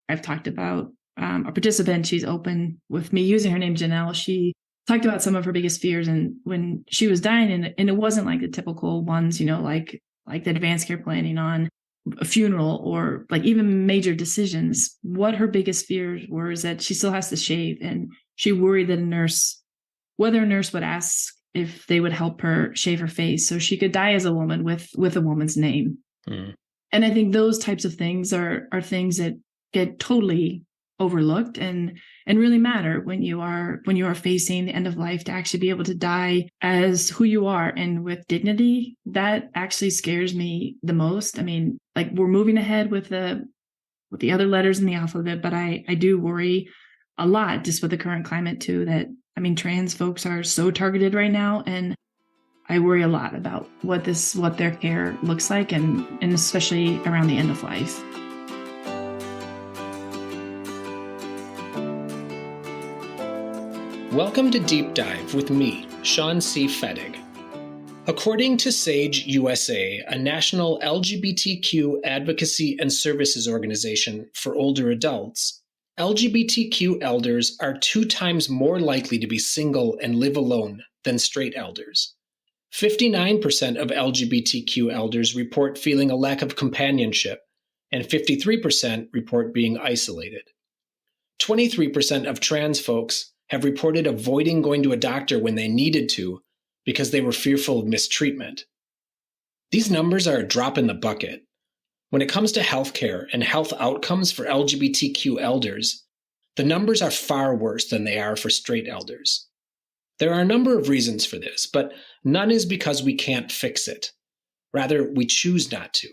I've talked about a participant. She's open with me using her name, Janelle. She talked about some of her biggest fears, and when she was dying, and it wasn't like the typical ones, like the advanced care planning on a funeral or like even major decisions. What her biggest fears were is that she still has to shave, and she worried that whether a nurse would ask if they would help her shave her face so she could die as a woman with a woman's name. And I think those types of things are things that get totally overlooked and really matter when you are facing the end of life, to actually be able to die as who you are and with dignity. That actually scares me the most. I mean, like, we're moving ahead with the other letters in the alphabet, but I do worry a lot just with the current climate too, that, I mean, trans folks are so targeted right now, and I worry a lot about what their care looks like, and especially around the end of life. Welcome to Deep Dive with me, Sean C. Fettig. According to SAGE USA, a national LGBTQ advocacy and services organization for older adults, LGBTQ elders are 2 times more likely to be single and live alone than straight elders. 59% of LGBTQ elders report feeling a lack of companionship, and 53% report being isolated. 23% of trans folks have reported avoiding going to a doctor when they needed to because they were fearful of mistreatment. These numbers are a drop in the bucket. When it comes to healthcare and health outcomes for LGBTQ elders, the numbers are far worse than they are for straight elders. There are a number of reasons for this, but none is because we can't fix it. Rather, we choose not to.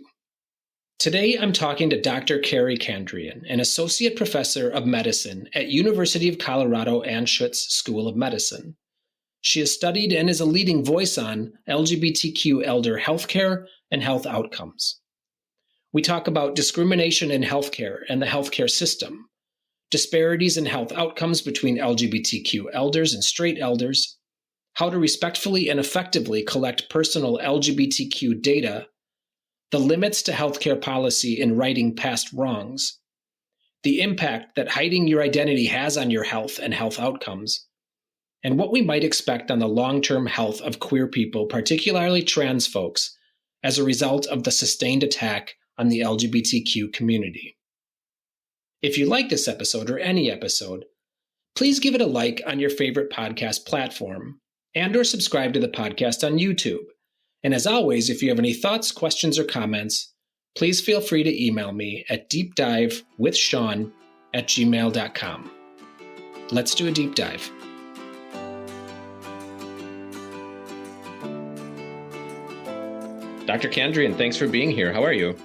Today, I'm talking to Dr. Carey Candrian, an associate professor of medicine at University of Colorado Anschutz School of Medicine. She has studied and is a leading voice on LGBTQ elder healthcare and health outcomes. We talk about discrimination in healthcare and the healthcare system, disparities in health outcomes between LGBTQ elders and straight elders, how to respectfully and effectively collect personal LGBTQ data, the limits to healthcare policy in righting past wrongs, the impact that hiding your identity has on your health and health outcomes, and what we might expect on the long-term health of queer people, particularly trans folks, as a result of the sustained attack on the LGBTQ community. If you like this episode or any episode, please give it a like on your favorite podcast platform and/or subscribe to the podcast on YouTube. And as always, if you have any thoughts, questions, or comments, please feel free to email me at deepdivewithsean@gmail.com. Let's do a deep dive. Dr. Candrian, thanks for being here. How are you?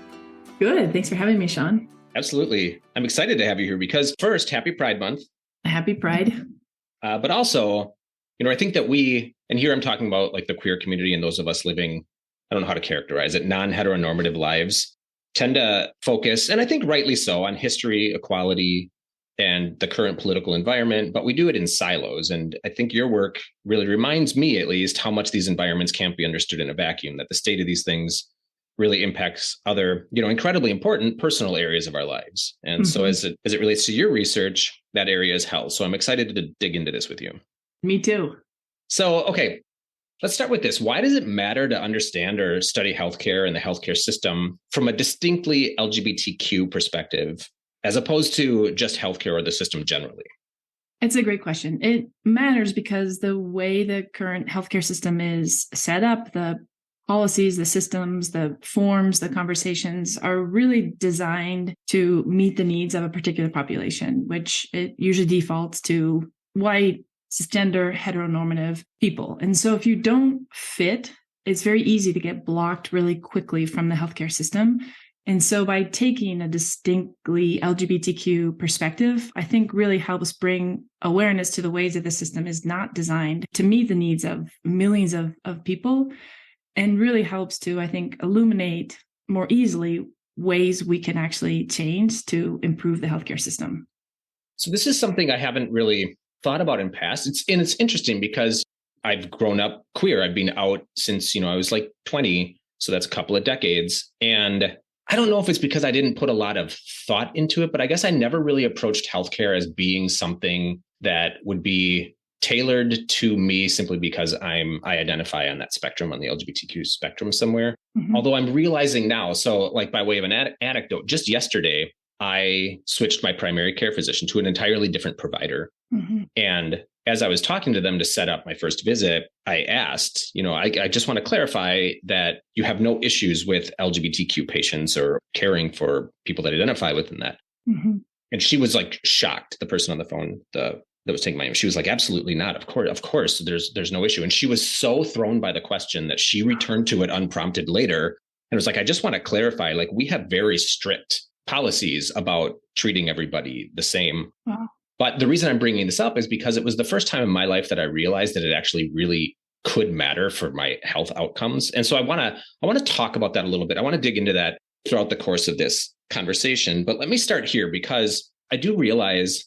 Good. Thanks for having me, Sean. Absolutely. I'm excited to have you here because first, happy Pride Month. Happy Pride. But also, I think that and here I'm talking about like the queer community and those of us living, I don't know how to characterize it, non-heteronormative lives, tend to focus, and I think rightly so, on history, equality, and the current political environment, but we do it in silos. And I think your work really reminds me, at least, how much these environments can't be understood in a vacuum, that the state of these things really impacts other, incredibly important personal areas of our lives. And so as it relates to your research, that area is health. So I'm excited to dig into this with you. Me too. So, okay, let's start with this. Why does it matter to understand or study healthcare and the healthcare system from a distinctly LGBTQ perspective, as opposed to just healthcare or the system generally? It's a great question. It matters because the way the current healthcare system is set up, the policies, the systems, the forms, the conversations are really designed to meet the needs of a particular population, which it usually defaults to white, cisgender, heteronormative people. And so if you don't fit, it's very easy to get blocked really quickly from the healthcare system. And so by taking a distinctly LGBTQ perspective, I think really helps bring awareness to the ways that the system is not designed to meet the needs of millions of people, and really helps to, I think, illuminate more easily ways we can actually change to improve the healthcare system. So this is something I haven't really thought about in past. It's interesting because I've grown up queer. I've been out since, I was like 20. So that's a couple of decades. And I don't know if it's because I didn't put a lot of thought into it, but I guess I never really approached healthcare as being something that would be tailored to me simply because I identify on that spectrum, on the LGBTQ spectrum somewhere. Mm-hmm. Although I'm realizing now, so like by way of an anecdote, just yesterday, I switched my primary care physician to an entirely different provider. Mm-hmm. And as I was talking to them to set up my first visit, I asked, I just want to clarify that you have no issues with LGBTQ patients or caring for people that identify within that. Mm-hmm. And she was like shocked, the person on the phone, that was taking my name. She was like, absolutely not. Of course, there's no issue. And she was so thrown by the question that she returned to it unprompted later. And was like, I just want to clarify, like, we have very strict policies about treating everybody the same. Wow. But the reason I'm bringing this up is because it was the first time in my life that I realized that it actually really could matter for my health outcomes. And so I want to talk about that a little bit. I want to dig into that throughout the course of this conversation. But let me start here, because I do realize,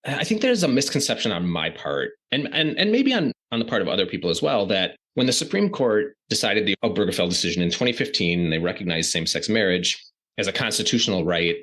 I think there's a misconception on my part, and maybe on the part of other people as well, that when the Supreme Court decided the Obergefell decision in 2015, they recognized same-sex marriage as a constitutional right.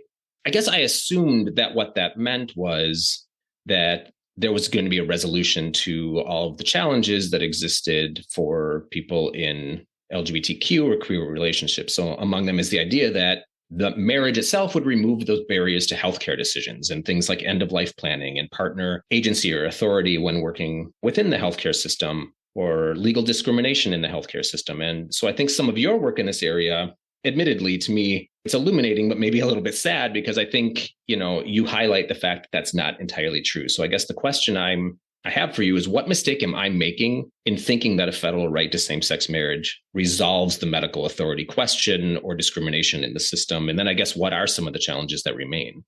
I guess I assumed that what that meant was that there was going to be a resolution to all of the challenges that existed for people in LGBTQ or queer relationships. So among them is the idea that the marriage itself would remove those barriers to healthcare decisions and things like end-of-life planning and partner agency or authority when working within the healthcare system, or legal discrimination in the healthcare system. And so I think some of your work in this area, admittedly, to me, it's illuminating, but maybe a little bit sad, because I think, you highlight the fact that that's not entirely true. So I guess the question I have for you is, what mistake am I making in thinking that a federal right to same-sex marriage resolves the medical authority question or discrimination in the system? And then I guess, what are some of the challenges that remain?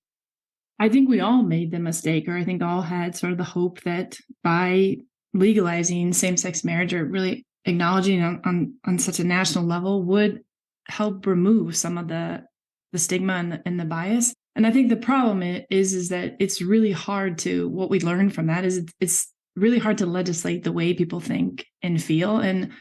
I think we all made the mistake, or I think all had sort of the hope that by legalizing same-sex marriage, or really acknowledging on such a national level, would help remove some of the stigma and the bias. And I think the problem is that it's really hard to, what we learned from that is it's really hard to legislate the way people think and feel. And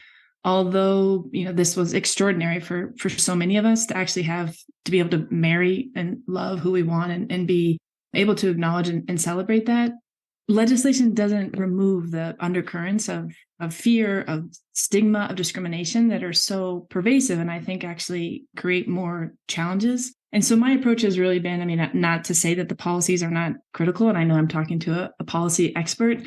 although, this was extraordinary for so many of us to actually to be able to marry and love who we want and be able to acknowledge and celebrate that, legislation doesn't remove the undercurrents of fear, of stigma, of discrimination that are so pervasive, and I think actually create more challenges. And so my approach has really been, not to say that the policies are not critical, and I know I'm talking to a policy expert,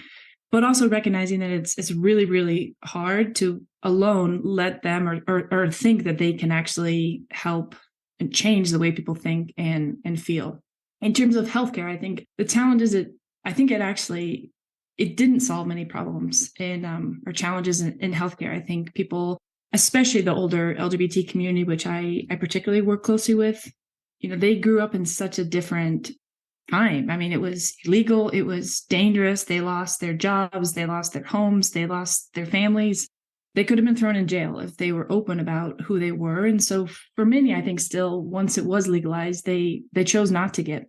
but also recognizing that it's really, really hard to alone let them or think that they can actually help and change the way people think and feel. In terms of healthcare, I think the challenge is it didn't solve many problems or challenges in healthcare. I think people, especially the older LGBT community, which I particularly work closely with, they grew up in such a different time. It was illegal. It was dangerous. They lost their jobs. They lost their homes. They lost their families. They could have been thrown in jail if they were open about who they were. And so for many, I think still, once it was legalized, they chose not to get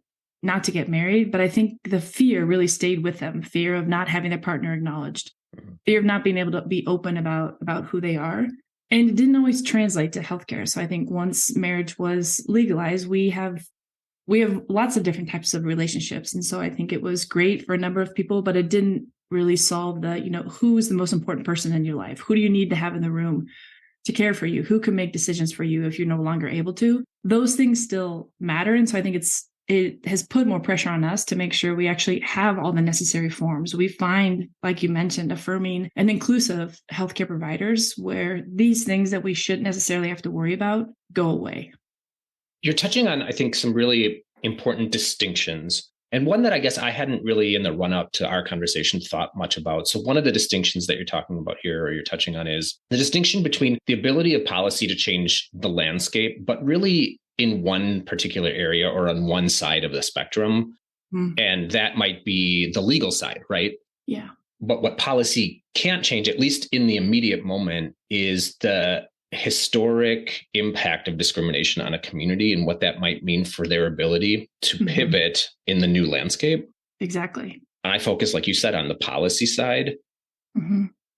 married. But I think the fear really stayed with them. Fear of not having their partner acknowledged, fear of not being able to be open about who they are. And it didn't always translate to healthcare. So I think once marriage was legalized, we have lots of different types of relationships. And so I think it was great for a number of people, but it didn't really solve who is the most important person in your life? Who do you need to have in the room to care for you? Who can make decisions for you if you're no longer able to? Those things still matter. And so I think it has put more pressure on us to make sure we actually have all the necessary forms. We find, like you mentioned, affirming and inclusive healthcare providers where these things that we shouldn't necessarily have to worry about go away. You're touching on, I think, some really important distinctions, and one that I guess I hadn't really in the run-up to our conversation thought much about. So one of the distinctions that you're talking about here, or you're touching on, is the distinction between the ability of policy to change the landscape, but really in one particular area or on one side of the spectrum. And that might be the legal side, right? Yeah. But what policy can't change, at least in the immediate moment, is the historic impact of discrimination on a community and what that might mean for their ability to pivot in the new landscape. Exactly. I focus, like you said, on the policy side.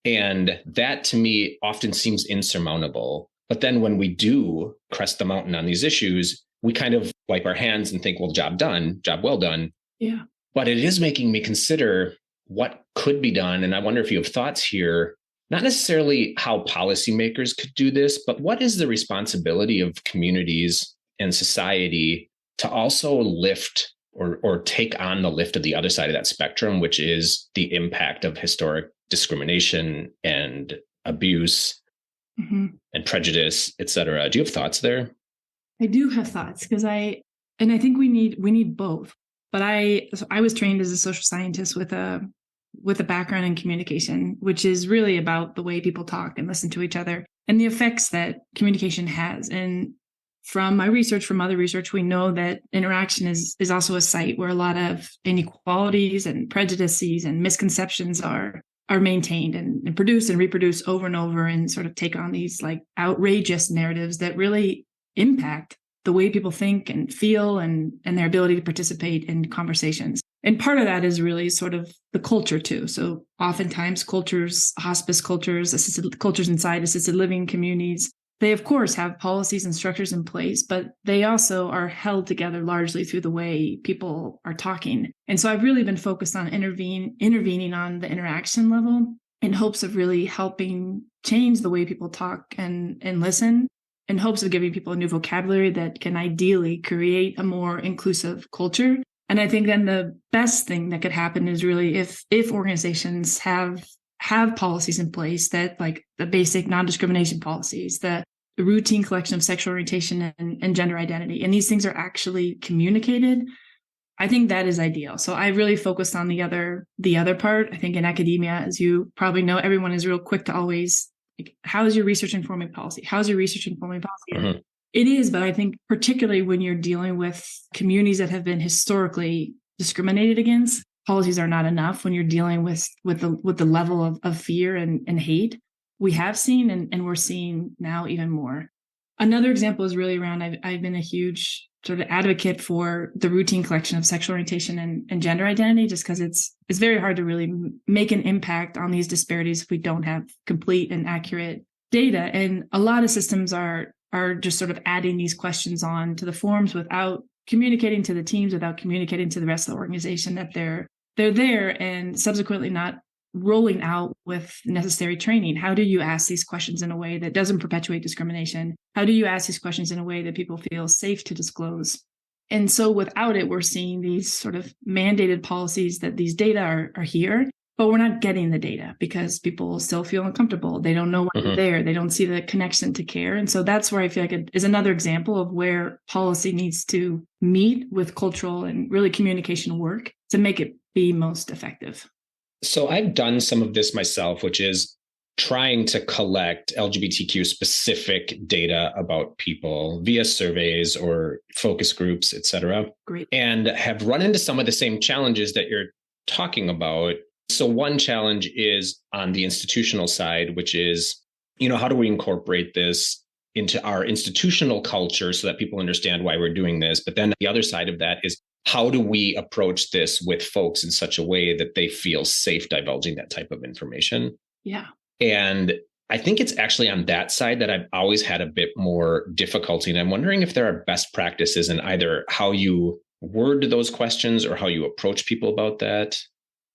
And that to me often seems insurmountable. But then when we do crest the mountain on these issues, we kind of wipe our hands and think, well, job done, job well done. Yeah. But it is making me consider what could be done. And I wonder if you have thoughts here, not necessarily how policymakers could do this, but what is the responsibility of communities and society to also lift or take on the lift of the other side of that spectrum, which is the impact of historic discrimination and abuse and prejudice, et cetera. Do you have thoughts there? I do have thoughts because I think we need both. But I was trained as a social scientist with a background in communication, which is really about the way people talk and listen to each other and the effects that communication has. And from my research, from other research, we know that interaction is also a site where a lot of inequalities and prejudices and misconceptions are maintained and produced and reproduced over and over and sort of take on these like outrageous narratives that really impact the way people think and feel and their ability to participate in conversations. And part of that is really sort of the culture too. So oftentimes cultures, hospice cultures, assisted cultures inside assisted living communities, they of course have policies and structures in place, but they also are held together largely through the way people are talking. And so I've really been focused on intervening on the interaction level in hopes of really helping change the way people talk and listen, in hopes of giving people a new vocabulary that can ideally create a more inclusive culture. And I think then the best thing that could happen is really if organizations have policies in place that like the basic non-discrimination policies, the routine collection of sexual orientation and gender identity, and these things are actually communicated, I think that is ideal. So I really focused on the other part. I think in academia, as you probably know, everyone is real quick to always like, how is your research informing policy? How's your research informing policy? It is, but I think particularly when you're dealing with communities that have been historically discriminated against, policies are not enough when you're dealing with the level of fear and hate we have seen and we're seeing now even more. Another example is really around, I've been a huge sort of advocate for the routine collection of sexual orientation and gender identity, just because it's very hard to really make an impact on these disparities if we don't have complete and accurate data. And a lot of systems are just sort of adding these questions on to the forms without communicating to the teams, without communicating to the rest of the organization that they're there, and subsequently not rolling out with necessary training. How do you ask these questions in a way that doesn't perpetuate discrimination? How do you ask these questions in a way that people feel safe to disclose? And so without it, we're seeing these sort of mandated policies that these data are here, but we're not getting the data because people still feel uncomfortable. They don't know why they're there. They don't see the connection to care. And so that's where I feel like it is another example of where policy needs to meet with cultural and really communication work to make it be most effective. So I've done some of this myself, which is trying to collect LGBTQ specific data about people via surveys or focus groups, et cetera. Great. And have run into some of the same challenges that you're talking about. So one challenge is on the institutional side, which is, how do we incorporate this into our institutional culture so that people understand why we're doing this? But then the other side of that is, how do we approach this with folks in such a way that they feel safe divulging that type of information? Yeah. And I think it's actually on that side that I've always had a bit more difficulty. And I'm wondering if there are best practices in either how you word those questions or how you approach people about that.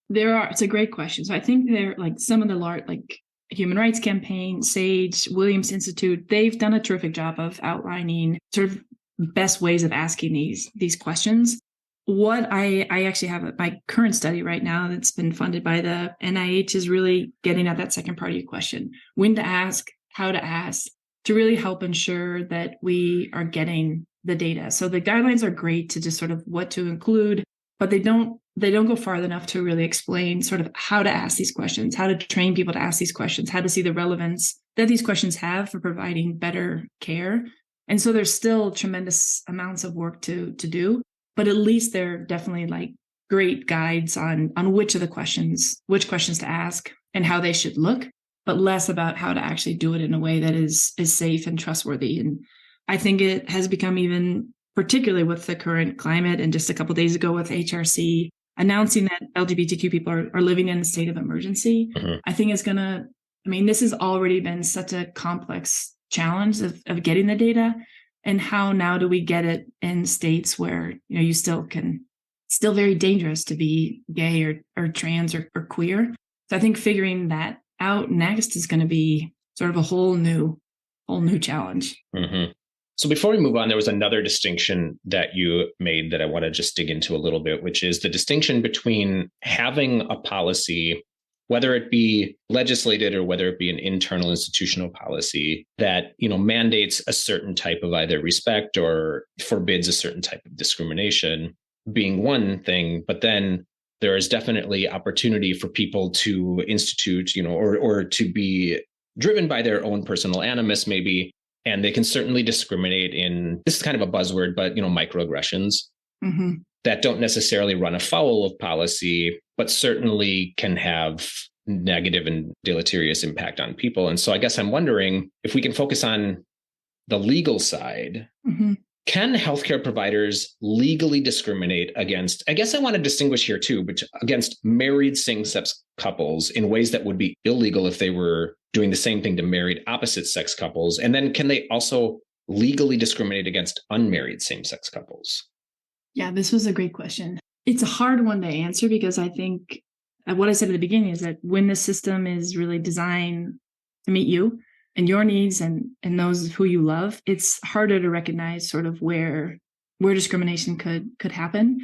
There are. It's a great question. So I think there, like some of the large, like Human Rights Campaign, SAGE, Williams Institute, they've done a terrific job of outlining sort of best ways of asking these questions. What I actually have my current study right now that's been funded by the NIH is really getting at that second part of your question, when to ask, how to ask, to really help ensure that we are getting the data. So the guidelines are great to just sort of what to include, but they don't go far enough to really explain sort of how to ask these questions, how to train people to ask these questions, how to see the relevance that these questions have for providing better care. And so there's still tremendous amounts of work to do. But at least they're definitely like great guides on which questions to ask and how they should look, but less about how to actually do it in a way that is safe and trustworthy. And I think it has become even, particularly with the current climate, and just a couple of days ago with HRC announcing that LGBTQ people are living in a state of emergency, I think is this has already been such a complex challenge of getting the data, and how now do we get it in states where, you still very dangerous to be gay or trans or queer. So I think figuring that out next is going to be sort of a whole new challenge. Mm-hmm. So before we move on, there was another distinction that you made that I want to just dig into a little bit, which is the distinction between having a policy, whether it be legislated or whether it be an internal institutional policy that, mandates a certain type of either respect or forbids a certain type of discrimination, being one thing, but then there is definitely opportunity for people to institute, or to be driven by their own personal animus, maybe. And they can certainly discriminate in, this is kind of a buzzword, but, microaggressions mm-hmm. that don't necessarily run afoul of policy, but certainly can have negative and deleterious impact on people. And so I guess I'm wondering if we can focus on the legal side. Mm-hmm. Can healthcare providers legally discriminate against, I guess I want to distinguish here too, but against married same-sex couples in ways that would be illegal if they were doing the same thing to married opposite-sex couples? And then can they also legally discriminate against unmarried same-sex couples? Yeah, this was a great question. It's a hard one to answer because I think what I said at the beginning is that when the system is really designed to meet you and your needs and those who you love, it's harder to recognize sort of where discrimination could happen.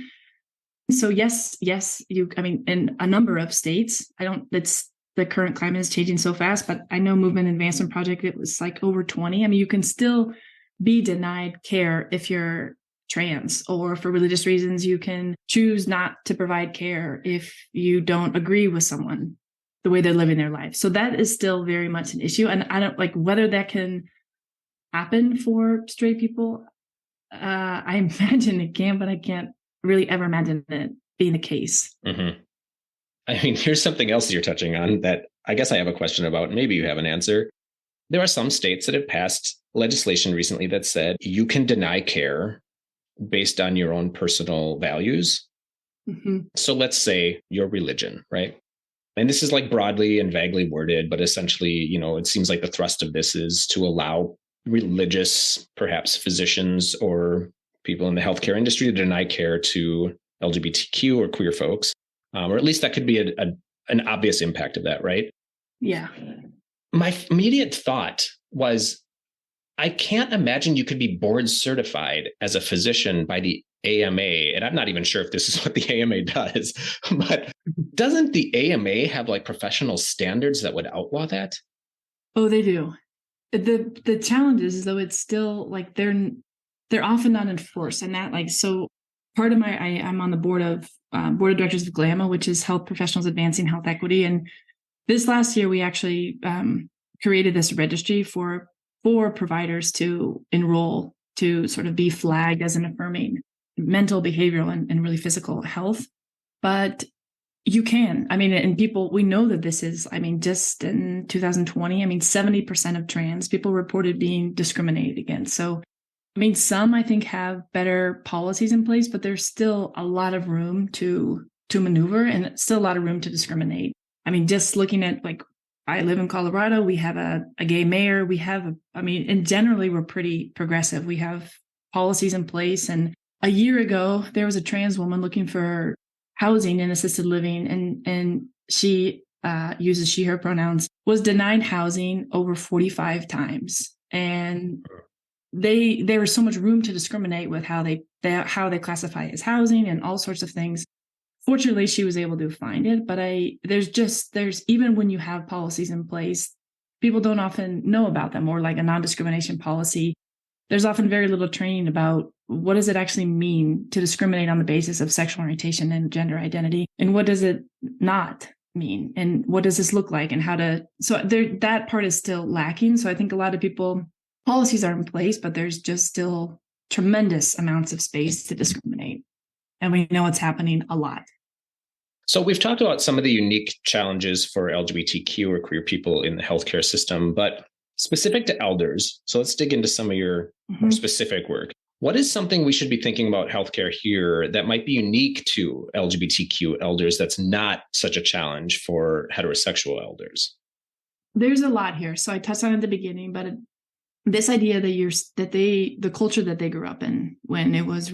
So yes, in a number of states, the current climate is changing so fast, but I know Movement Advancement Project, it was like over 20. You can still be denied care if you're trans, or for religious reasons, you can choose not to provide care if you don't agree with someone, the way they're living their life. So that is still very much an issue. And I don't whether that can happen for straight people. I imagine it can, but I can't really ever imagine it being the case. Mm-hmm. Here's something else you're touching on that I guess I have a question about. Maybe you have an answer. There are some states that have passed legislation recently that said you can deny care based on your own personal values. Mm-hmm. So let's say your religion, right? And this is broadly and vaguely worded, but essentially, it seems like the thrust of this is to allow religious, perhaps physicians or people in the healthcare industry to deny care to LGBTQ or queer folks. Or at least that could be an obvious impact of that, right? Yeah. My immediate thought was, I can't imagine you could be board certified as a physician by the AMA. And I'm not even sure if this is what the AMA does, but doesn't the AMA have professional standards that would outlaw that? Oh, they do. The challenge is though, it's still they're often not enforced, and that so part of I'm on the board of directors of GLAMA, which is Health Professionals Advancing Health Equity. And this last year, we actually created this registry for providers to enroll to sort of be flagged as an affirming mental, behavioral, and really physical health. But you can, and people, we know that this is, just in 2020, 70% of trans people reported being discriminated against. So, some I think have better policies in place, but there's still a lot of room to maneuver and still a lot of room to discriminate. Just looking at I live in Colorado, we have a gay mayor, we have, and generally we're pretty progressive. We have policies in place. And a year ago, there was a trans woman looking for housing and assisted living, and she uses she, her pronouns, was denied housing over 45 times. And there was so much room to discriminate with how they classify as housing and all sorts of things. Fortunately, she was able to find it, but there's even when you have policies in place, people don't often know about them, or a non-discrimination policy. There's often very little training about what does it actually mean to discriminate on the basis of sexual orientation and gender identity, and what does it not mean, and what does this look like, and that part is still lacking. So I think a lot of policies are in place, but there's just still tremendous amounts of space to discriminate. And we know it's happening a lot. So we've talked about some of the unique challenges for LGBTQ or queer people in the healthcare system, but specific to elders. So let's dig into some of your more specific work. What is something we should be thinking about healthcare here that might be unique to LGBTQ elders that's not such a challenge for heterosexual elders? There's a lot here. So I touched on it at the beginning, but this idea the culture that they grew up in, when it was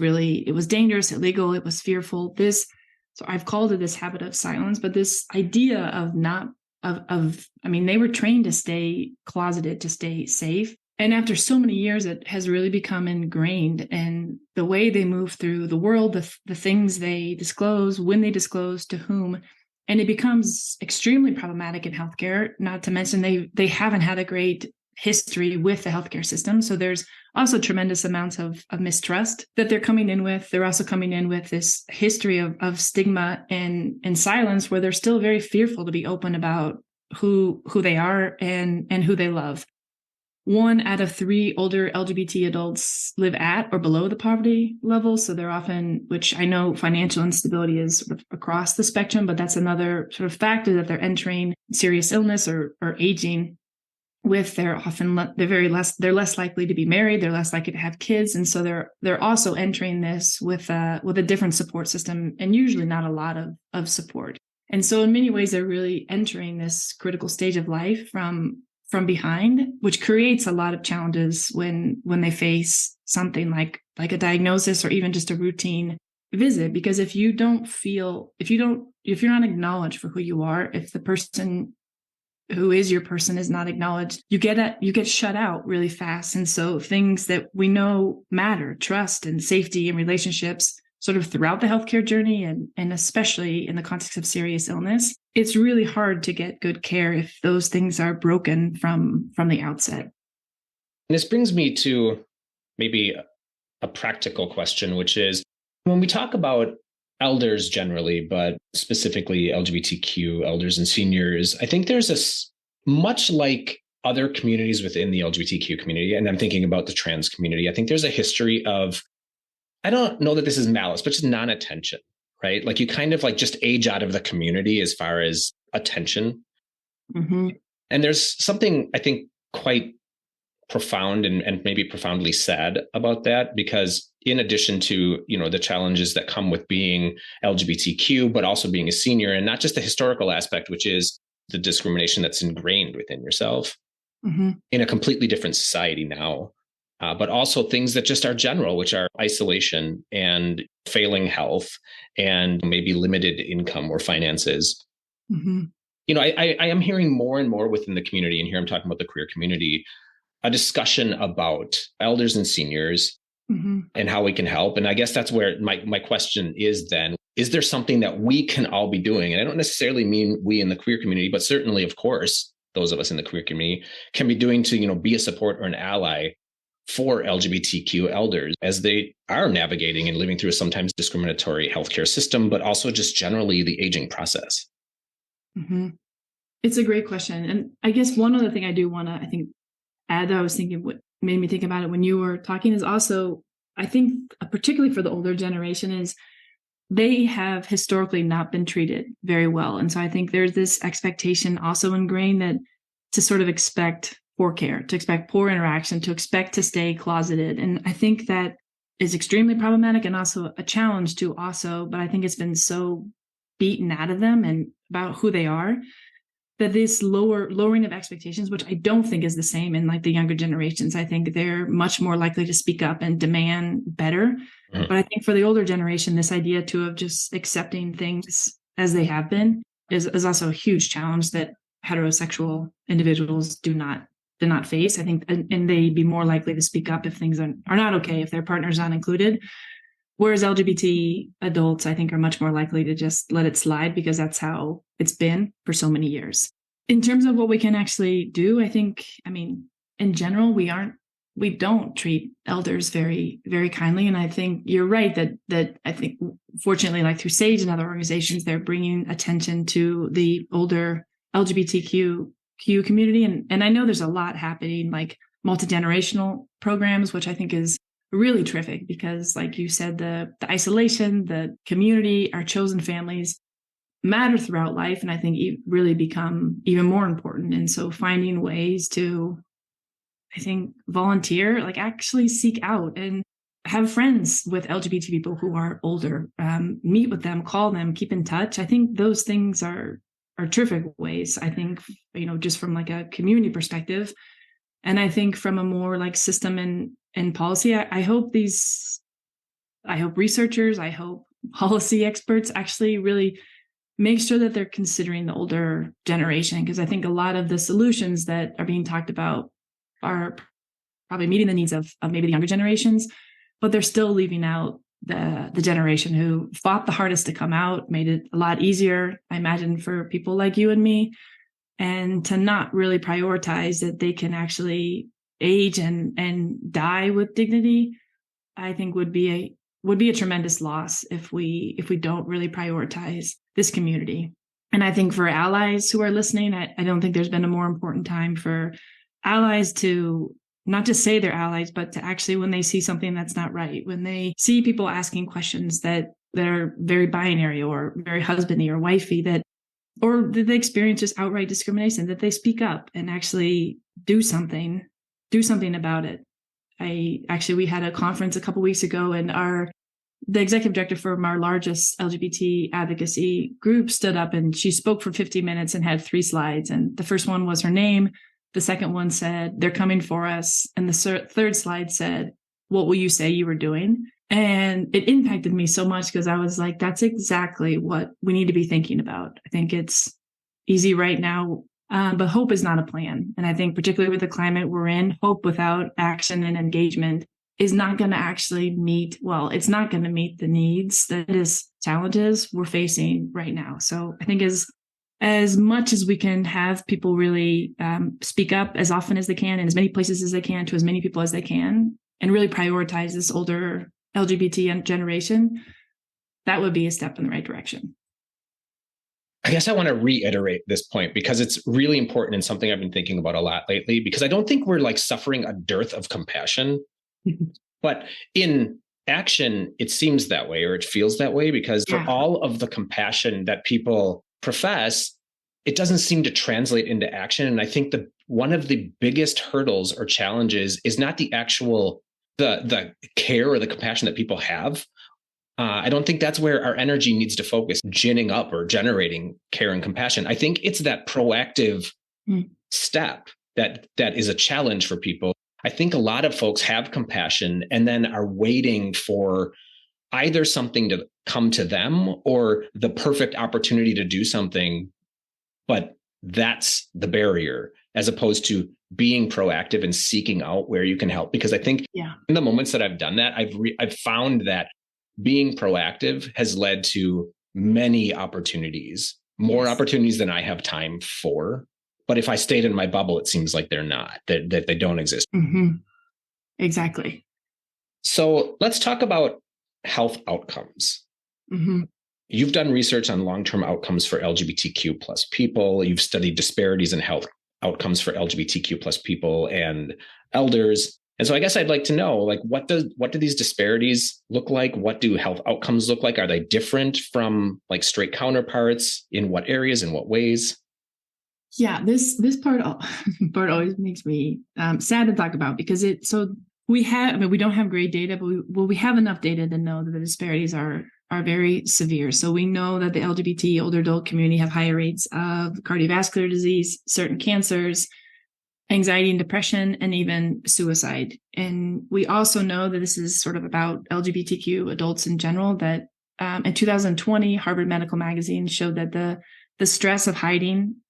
dangerous, illegal, it was fearful. So I've called it this habit of silence, but this idea they were trained to stay closeted, to stay safe. And after so many years, it has really become ingrained. And the way they move through the world, the things they disclose, when they disclose, to whom, and it becomes extremely problematic in healthcare, not to mention they haven't had a great history with the healthcare system. So there's also tremendous amounts of mistrust that they're coming in with. They're also coming in with this history of stigma and silence, where they're still very fearful to be open about who they are and who they love. 1 out of 3 older LGBT adults live at or below the poverty level. So they're often, which I know financial instability is sort of across the spectrum, but that's another sort of factor that they're entering serious illness or aging with. They're less likely to be married. They're less likely to have kids. And so they're also entering this with a different support system, and usually not a lot of support. And so in many ways, they're really entering this critical stage of life from behind, which creates a lot of challenges when they face something like a diagnosis or even just a routine visit. Because if you're not acknowledged for who you are, if the person who is your person is not acknowledged, you get shut out really fast. And so things that we know matter, trust and safety and relationships, sort of throughout the healthcare journey, and especially in the context of serious illness, it's really hard to get good care if those things are broken from the outset. This brings me to maybe a practical question, which is, when we talk about elders generally, but specifically LGBTQ elders and seniors, I think there's much like other communities within the LGBTQ community, and I'm thinking about the trans community, I think there's a history of, I don't know that this is malice, but just non-attention, right? Like you kind of like just age out of the community as far as attention. Mm-hmm. And there's something I think quite profound and maybe profoundly sad about that, because in addition to, the challenges that come with being LGBTQ, but also being a senior, and not just the historical aspect, which is the discrimination that's ingrained within yourself in a completely different society now. But also things that just are general, which are isolation and failing health and maybe limited income or finances. Mm-hmm. I am hearing more and more within the community, and here I'm talking about the queer community, a discussion about elders and seniors and how we can help. And I guess that's where my question is then, is there something that we can all be doing? And I don't necessarily mean we in the queer community, but certainly, of course, those of us in the queer community can be doing to, be a support or an ally for LGBTQ elders as they are navigating and living through a sometimes discriminatory healthcare system, but also just generally the aging process. Mm-hmm. It's a great question. And I guess one other thing I do want to, add that I was thinking, what made me think about it when you were talking, is also, I think, particularly for the older generation, is they have historically not been treated very well. And so I think there's this expectation also ingrained that to sort of expect poor care, to expect poor interaction, to expect to stay closeted. And I think that is extremely problematic and also a challenge to but I think it's been so beaten out of them and about who they are, that this lowering of expectations, which I don't think is the same in like the younger generations. I think they're much more likely to speak up and demand better. Mm-hmm. But I think for the older generation, this idea too of just accepting things as they have been is also a huge challenge that heterosexual individuals do not face. I think, and they'd be more likely to speak up if things are not okay, if their partner's not included. Whereas LGBT adults, I think, are much more likely to just let it slide because that's how it's been for so many years. In terms of what we can actually do, I think, in general, we don't treat elders very, very kindly. And I think you're right that I think, fortunately, like through SAGE and other organizations, they're bringing attention to the older LGBTQ community. And I know there's a lot happening, like multi-generational programs, which I think is really terrific because, like you said, the isolation, the community, our chosen families matter throughout life. And I think really become even more important. And so finding ways to, I think, volunteer, like actually seek out and have friends with LGBT people who are older, meet with them, call them, keep in touch. I think those things are terrific ways. I think, just from like a community perspective, And I think from a more like system and policy, I hope researchers, I hope policy experts actually really make sure that they're considering the older generation, because I think a lot of the solutions that are being talked about are probably meeting the needs of maybe the younger generations, but they're still leaving out the generation who fought the hardest to come out, made it a lot easier, I imagine, for people like you and me, and to not really prioritize that they can actually age and die with dignity, I think would be a tremendous loss if we don't really prioritize this community. And I think for allies who are listening, I don't think there's been a more important time for allies to not just say they're allies, but to actually, when they see something that's not right, when they see people asking questions that are very binary or very husbandy or wifey, or that they experience just outright discrimination, that they speak up and actually do something about it. We had a conference a couple of weeks ago, and the executive director from our largest LGBT advocacy group stood up and she spoke for 50 minutes and had 3 slides. And the first one was her name. The second one said, "They're coming for us." And the third slide said, "What will you say you were doing?" And it impacted me so much because I was like, that's exactly what we need to be thinking about. I think it's easy right now, but hope is not a plan. And I think particularly with the climate we're in, hope without action and engagement is not going to actually it's not going to meet the needs, challenges we're facing right now. So I think as much as we can have people really speak up as often as they can in as many places as they can to as many people as they can, and really prioritize this older LGBT generation, that would be a step in the right direction. I guess I want to reiterate this point because it's really important and something I've been thinking about a lot lately, because I don't think we're like suffering a dearth of compassion, but in action, it seems that way, or it feels that way, because for all of the compassion that people profess, it doesn't seem to translate into action. And I think one of the biggest hurdles or challenges is not the actual the care or the compassion that people have. I don't think that's where our energy needs to focus, ginning up or generating care and compassion. I think it's that proactive step that is a challenge for people. I think a lot of folks have compassion and then are waiting for either something to come to them or the perfect opportunity to do something. But that's the barrier, as opposed to being proactive and seeking out where you can help. Because I think in the moments that I've done that, I've found that being proactive has led to many opportunities, more opportunities than I have time for. But if I stayed in my bubble, it seems like they're not, that they don't exist. Mm-hmm. Exactly. So let's talk about health outcomes. Mm-hmm. You've done research on long-term outcomes for LGBTQ plus people. You've studied disparities in health outcomes for LGBTQ plus people and elders. And so I guess I'd like to know, like, what do these disparities look like? What do health outcomes look like? Are they different from like straight counterparts? In what areas, in what ways? Yeah, this part always makes me sad to talk about, because we don't have great data, but we have enough data to know that the disparities are very severe. So we know that the LGBT older adult community have higher rates of cardiovascular disease, certain cancers, anxiety and depression, and even suicide. And we also know that this is sort of about LGBTQ adults in general, that in 2020, Harvard Medical Magazine showed that the stress of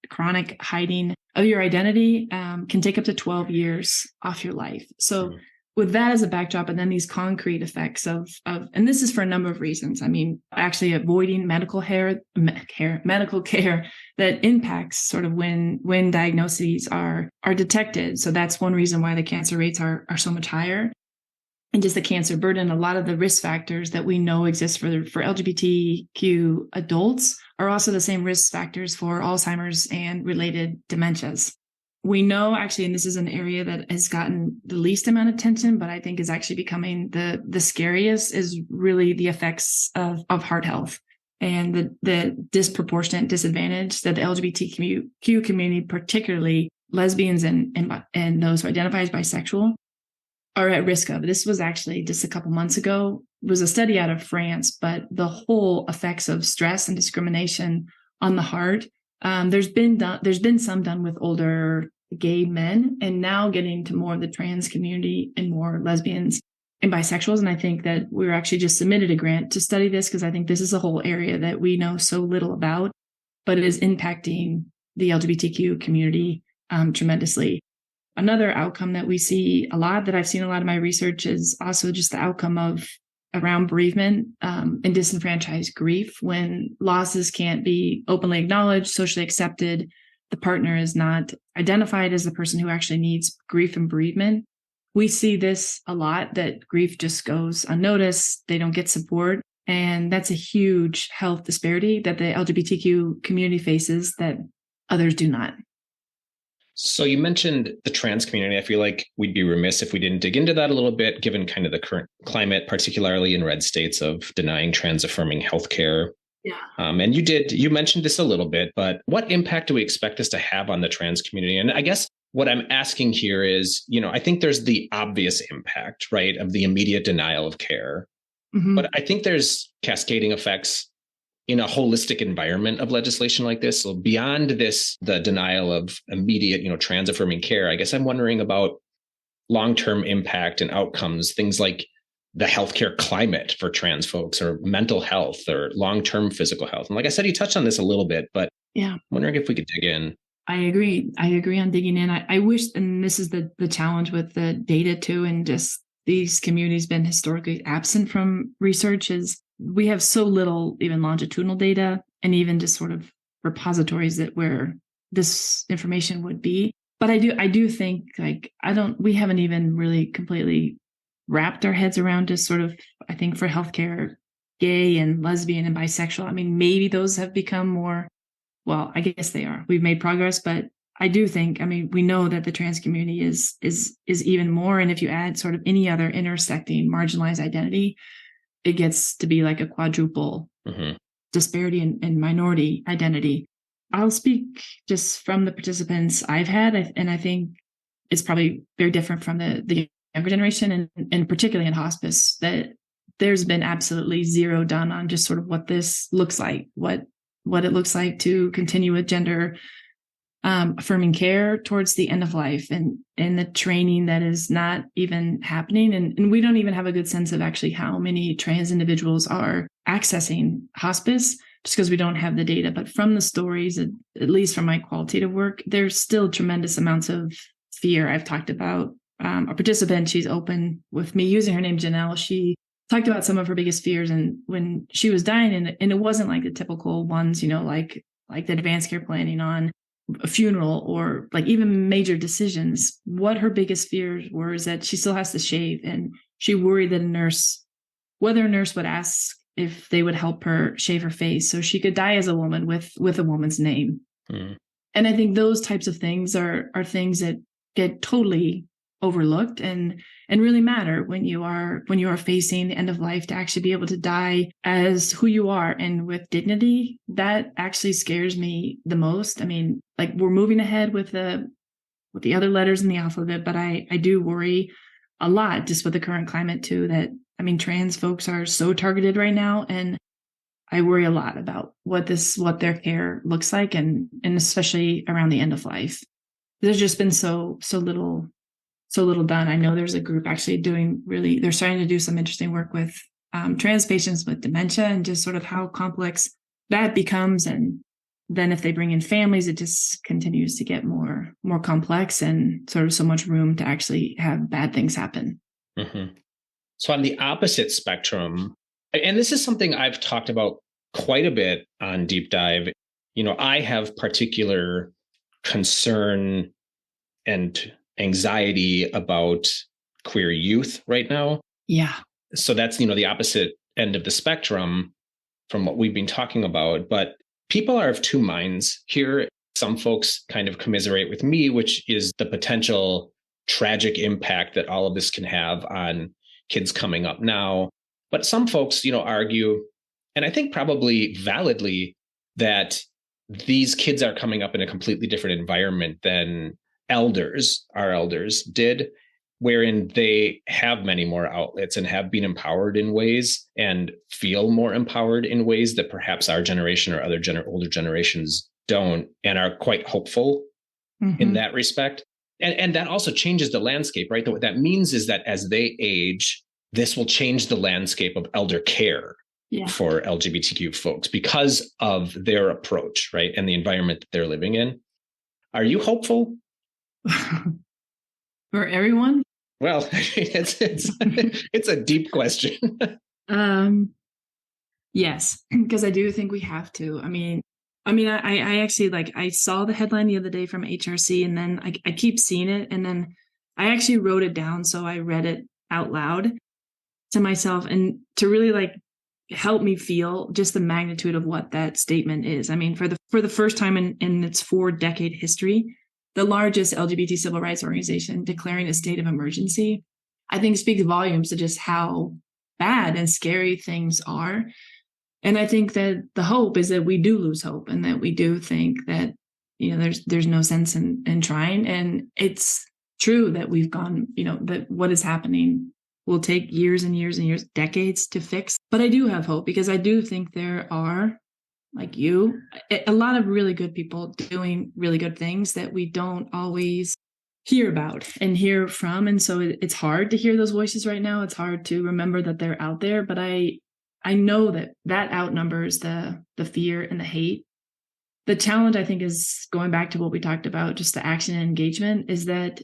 chronic hiding of your identity can take up to 12 years off your life. So with that as a backdrop, and then these concrete effects of, and this is for a number of reasons. I mean, actually avoiding medical care that impacts sort of when diagnoses are detected. So that's one reason why the cancer rates are so much higher. And just the cancer burden, a lot of the risk factors that we know exist for LGBTQ adults are also the same risk factors for Alzheimer's and related dementias. We know actually, and this is an area that has gotten the least amount of attention, but I think is actually becoming the scariest, is really the effects of heart health and the disproportionate disadvantage that the LGBTQ community, particularly lesbians and those who identify as bisexual, are at risk of. This was actually just a couple months ago. It was a study out of France, but the whole effects of stress and discrimination on the heart. There's been some done with older gay men, and now getting to more of the trans community and more lesbians and bisexuals. And I think that we were actually just submitted a grant to study this because I think this is a whole area that we know so little about, but it is impacting the LGBTQ community tremendously. Another outcome that we see a lot, that I've seen a lot of my research, is also just the outcome of around bereavement and disenfranchised grief. When losses can't be openly acknowledged, socially accepted, the partner is not identified as the person who actually needs grief and bereavement. We see this a lot, that grief just goes unnoticed. They don't get support. And that's a huge health disparity that the LGBTQ community faces that others do not. So you mentioned the trans community. I feel like we'd be remiss if we didn't dig into that a little bit, given kind of the current climate, particularly in red states, of denying trans affirming healthcare. Yeah. And you mentioned this a little bit, but what impact do we expect this to have on the trans community? And I guess what I'm asking here is, I think there's the obvious impact, right, of the immediate denial of care. Mm-hmm. But I think there's cascading effects in a holistic environment of legislation like this. So beyond this, the denial of immediate, trans affirming care, I guess I'm wondering about long-term impact and outcomes, things like the healthcare climate for trans folks, or mental health, or long-term physical health. And like I said, you touched on this a little bit, but yeah, I'm wondering if we could dig in. I agree on digging in. I wish, and this is the challenge with the data too, and just these communities been historically absent from research, is we have so little even longitudinal data and even just sort of repositories that where this information would be. But I do think we haven't even really completely wrapped our heads around just sort of, I think for healthcare, gay and lesbian and bisexual. I mean, maybe those have become more, well, I guess they are. We've made progress, but I do think, we know that the trans community is even more. And if you add sort of any other intersecting marginalized identity, it gets to be like a quadruple disparity in minority identity. I'll speak just from the participants I've had, and I think it's probably very different from the younger generation, and particularly in hospice, that there's been absolutely zero done on just sort of what this looks like, what it looks like to continue with gender affirming care towards the end of life, and the training that is not even happening. And we don't even have a good sense of actually how many trans individuals are accessing hospice, just because we don't have the data. But from the stories, at least from my qualitative work, there's still tremendous amounts of fear. I've talked about a participant, she's open with me using her name Janelle. She talked about some of her biggest fears, and when she was dying, and it wasn't like the typical ones, like the advanced care planning on a funeral or like even major decisions. What her biggest fears were is that she still has to shave, and she worried that whether a nurse would ask if they would help her shave her face so she could die as a woman with a woman's name. And I think those types of things are things that get totally overlooked and really matter when you are facing the end of life, to actually be able to die as who you are and with dignity. That actually scares me the most. We're moving ahead with the other letters in the alphabet, but I do worry a lot just with the current climate too, that trans folks are so targeted right now, and I worry a lot about what their care looks like, and especially around the end of life. There's just been so little done. I know there's a group actually they're starting to do some interesting work with trans patients with dementia, and just sort of how complex that becomes. And then if they bring in families, it just continues to get more complex, and sort of so much room to actually have bad things happen. Mm-hmm. So on the opposite spectrum, and this is something I've talked about quite a bit on Deep Dive, I have particular concern and anxiety about queer youth right now. Yeah. So that's, the opposite end of the spectrum from what we've been talking about. But people are of two minds here. Some folks kind of commiserate with me, which is the potential tragic impact that all of this can have on kids coming up now. But some folks, argue, and I think probably validly, that these kids are coming up in a completely different environment than our elders did, wherein they have many more outlets and have been empowered in ways and feel more empowered in ways that perhaps our generation or other older generations don't, and are quite hopeful in that respect. And that also changes the landscape, right? What that means is that as they age, this will change the landscape of elder care for LGBTQ folks because of their approach, right? And the environment that they're living in. Are you hopeful? For everyone? Well, it's a deep question. Yes, because I do think we have to. I actually I saw the headline the other day from HRC, and then I keep seeing it, and then I actually wrote it down, so I read it out loud to myself, and to really help me feel just the magnitude of what that statement is. I mean, for the first time in its 4-decade history, the largest LGBT civil rights organization declaring a state of emergency, I think speaks volumes to just how bad and scary things are. And I think that the hope is that we do lose hope, and that we do think that, there's no sense in trying. And it's true that we've gone, that what is happening will take years and years and years, decades to fix. But I do have hope, because I do think there are, like you, a lot of really good people doing really good things that we don't always hear about and hear from. And so it's hard to hear those voices right now. It's hard to remember that they're out there. But I know that outnumbers the fear and the hate. The challenge, I think, is going back to what we talked about, just the action and engagement, is that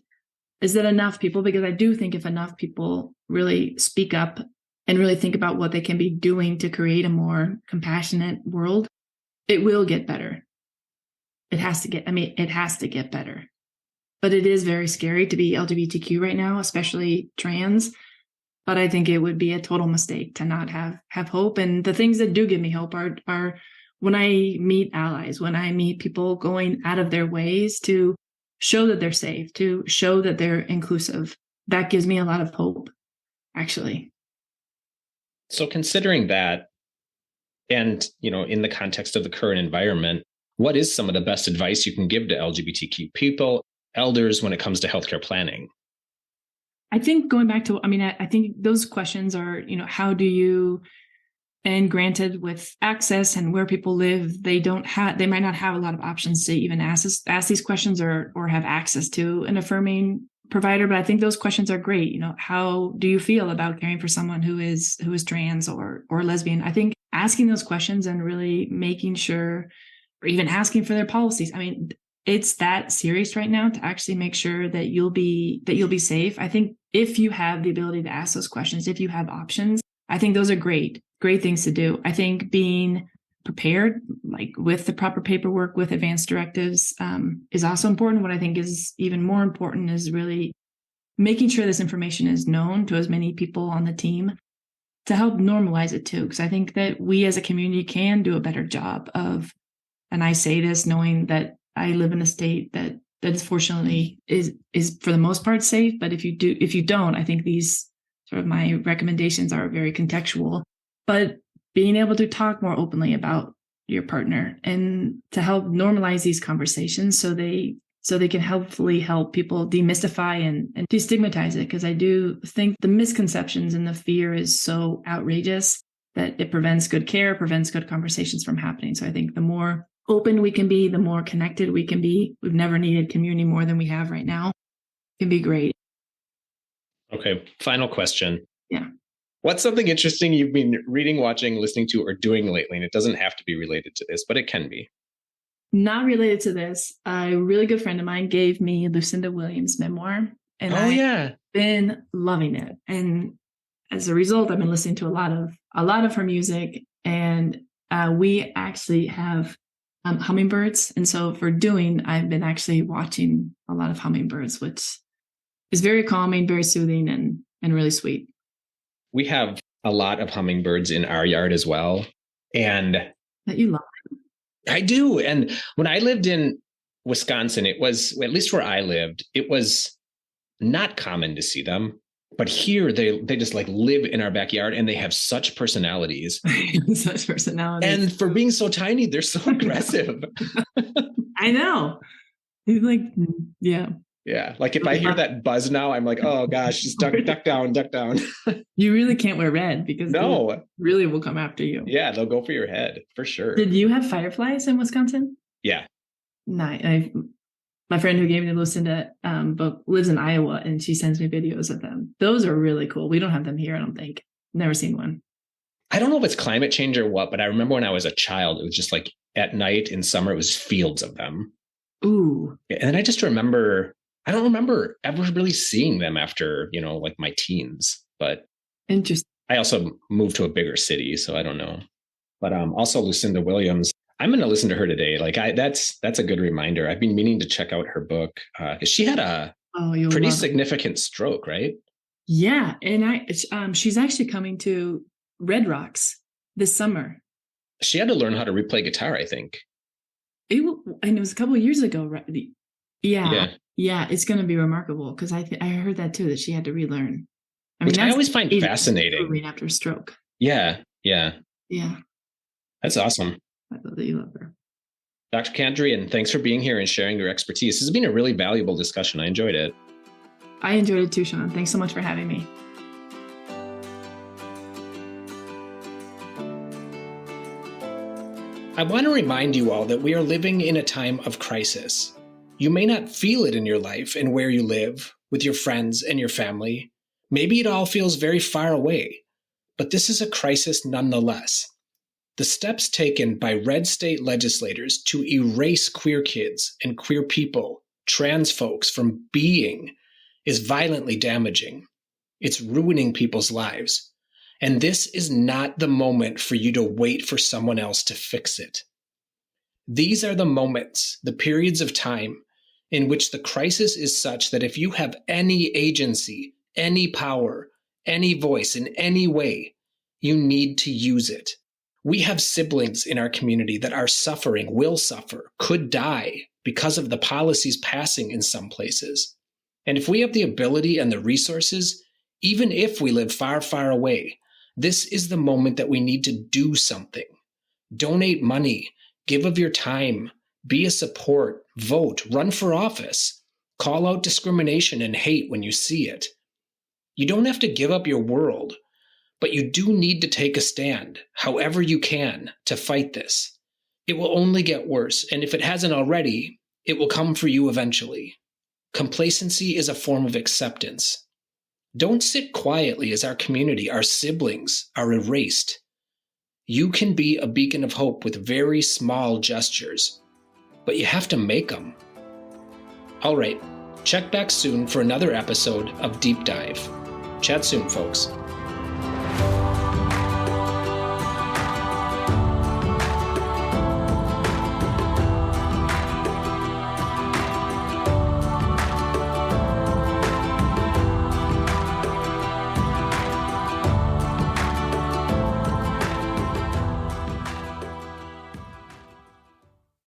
enough people, because I do think if enough people really speak up and really think about what they can be doing to create a more compassionate world, it will get better. It has to get better. But it is very scary to be LGBTQ right now, especially trans. But I think it would be a total mistake to not have hope. And the things that do give me hope are when I meet allies, when I meet people going out of their ways to show that they're safe, to show that they're inclusive. That gives me a lot of hope, actually. So considering that, and, in the context of the current environment, what is some of the best advice you can give to LGBTQ people, elders, when it comes to healthcare planning? I think going back to, I think those questions are, how do you, and granted with access and where people live, they might not have a lot of options to even ask these questions or have access to an affirming provider. But I think those questions are great. How do you feel about caring for someone who is trans or lesbian? I think asking those questions and really making sure, or even asking for their policies. It's that serious right now to actually make sure that you'll be safe. I think if you have the ability to ask those questions, if you have options, I think those are great things to do. I think being prepared, with the proper paperwork, with advance directives, is also important. What I think is even more important is really making sure this information is known to as many people on the team to help normalize it too. Because I think that we as a community can do a better job of, and I say this knowing that I live in a state that is fortunately is for the most part safe. But if you don't, I think these sort of my recommendations are very contextual. But being able to talk more openly about your partner and to help normalize these conversations so they can hopefully help people demystify and destigmatize it. Because I do think the misconceptions and the fear is so outrageous that it prevents good care, prevents good conversations from happening. So I think the more open we can be, the more connected we can be. We've never needed community more than we have right now. It can be great. Okay. Final question. Yeah. What's something interesting you've been reading, watching, listening to, or doing lately? And it doesn't have to be related to this, but it can be. Not related to this. A really good friend of mine gave me Lucinda Williams' memoir. And I've been loving it. And as a result, I've been listening to a lot of her music. And we actually have hummingbirds. And so I've been actually watching a lot of hummingbirds, which is very calming, very soothing, and really sweet. We have a lot of hummingbirds in our yard as well. And that you love. I do. And when I lived in Wisconsin, it was, at least where I lived, it was not common to see them. But here they just live in our backyard, and they have such personalities. Such personalities. And for being so tiny, they're so aggressive. I know. Yeah. Yeah. If I hear that buzz now, I'm like, oh gosh, just duck down. You really can't wear red because they really will come after you. Yeah, they'll go for your head for sure. Did you have fireflies in Wisconsin? Yeah. Nice. my friend who gave me the Lucinda book lives in Iowa, and she sends me videos of them. Those are really cool. We don't have them here, I don't think. Never seen one. I don't know if it's climate change or what, but I remember when I was a child, it was just like at night in summer, it was fields of them. Ooh. And I just remember, I don't remember ever really seeing them after, like my teens, but interesting. I also moved to a bigger city, so I don't know. But also Lucinda Williams, I'm going to listen to her today. Like that's a good reminder. I've been meaning to check out her book because she had a pretty significant stroke, right? Yeah, and she's actually coming to Red Rocks this summer. She had to learn how to replay guitar, I think. It was a couple of years ago, right? Yeah, it's going to be remarkable because I heard that too, that she had to relearn. Which I always find fascinating. After a stroke. Yeah. That's awesome. I love that you love her. Dr. Candrian, thanks for being here and sharing your expertise. This has been a really valuable discussion. I enjoyed it. I enjoyed it too, Sean. Thanks so much for having me. I want to remind you all that we are living in a time of crisis. You may not feel it in your life and where you live, with your friends and your family. Maybe it all feels very far away, but this is a crisis nonetheless. The steps taken by red state legislators to erase queer kids and queer people, trans folks, from being is violently damaging. It's ruining people's lives. And this is not the moment for you to wait for someone else to fix it. These are the moments, the periods of time in which the crisis is such that if you have any agency, any power, any voice in any way, you need to use it. We have siblings in our community that are suffering, will suffer, could die because of the policies passing in some places. And if we have the ability and the resources, even if we live far, far away, this is the moment that we need to do something. Donate money, give of your time, be a support, vote, run for office, call out discrimination and hate when you see it. You don't have to give up your world, but you do need to take a stand, however you can, to fight this. It will only get worse, and if it hasn't already, it will come for you eventually. Complacency is a form of acceptance. Don't sit quietly as our community, our siblings, are erased. You can be a beacon of hope with very small gestures, but you have to make them. All right, check back soon for another episode of Deep Dive. Chat soon, folks.